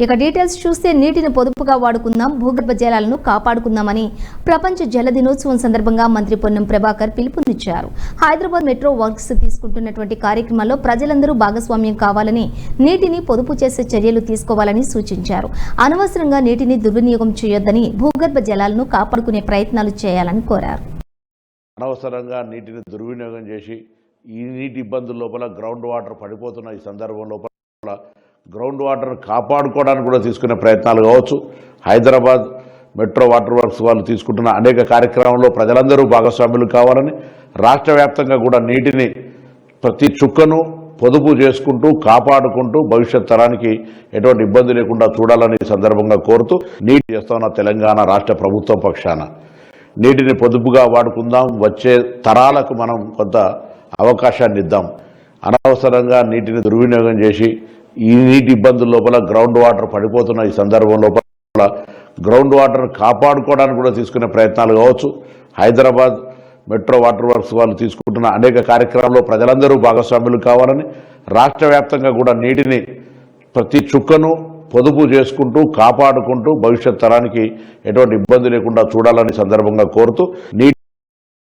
ఇక డీటెయిల్స్ చూస్తే నీటిని పొదుపుగా వాడుకుందాం, భూగర్భ జలాలను కాపాడుకుందామని ప్రపంచ జల దినోత్సవం సందర్భంగా మంత్రి పొన్నం ప్రభాకర్ పిలుపునిచ్చారు. హైదరాబాద్ మెట్రో వర్క్స్ తీసుకుంటున్నటువంటి కార్యక్రమాల్లో ప్రజలందరూ భాగస్వామ్యం కావాలని, నీటిని పొదుపు చేసే చర్యలు తీసుకోవాలని సూచించారు. అనవసరంగా నీటిని దుర్వినియోగం చేయొద్దని, భూగర్భ జలాలను కాపాడుకునే ప్రయత్నాలు చేయాలని కోరారు. అనవసరంగా నీటిని దుర్వినియోగం చేసి ఈ నీటి ఇబ్బందుల లోపల గ్రౌండ్ వాటర్ పడిపోతున్న ఈ సందర్భం లోపల గ్రౌండ్ వాటర్ కాపాడుకోవడానికి కూడా తీసుకునే ప్రయత్నాలు కావచ్చు. హైదరాబాద్ మెట్రో వాటర్ వర్క్స్ వాళ్ళు తీసుకుంటున్న అనేక కార్యక్రమాల్లో ప్రజలందరూ భాగస్వాములు కావాలని, రాష్ట్ర వ్యాప్తంగా కూడా నీటిని ప్రతి చుక్కను పొదుపు చేసుకుంటూ కాపాడుకుంటూ భవిష్యత్ తరానికి ఎటువంటి ఇబ్బంది లేకుండా చూడాలని ఈ సందర్భంగా కోరుతూ నీటి చేస్తున్న తెలంగాణ రాష్ట్ర ప్రభుత్వం పక్షాన నీటిని పొదుపుగా వాడుకుందాం, వచ్చే తరాలకు మనం కొంత అవకాశాన్ని ఇద్దాం. అనవసరంగా నీటిని దుర్వినియోగం చేసి ఈ నీటి ఇబ్బందుల లోపల గ్రౌండ్ వాటర్ పడిపోతున్న ఈ సందర్భం లోపల గ్రౌండ్ వాటర్ కాపాడుకోవడానికి కూడా తీసుకునే ప్రయత్నాలు కావచ్చు. హైదరాబాద్ మెట్రో వాటర్ వర్క్స్ వాళ్ళు తీసుకుంటున్న అనేక కార్యక్రమాల్లో ప్రజలందరూ భాగస్వాములు కావాలని, రాష్ట్ర వ్యాప్తంగా కూడా నీటిని ప్రతి చుక్కను పొదుపు చేసుకుంటూ కాపాడుకుంటూ భవిష్యత్ తరానికి ఎటువంటి ఇబ్బంది లేకుండా చూడాలని సందర్భంగా కోరుతూ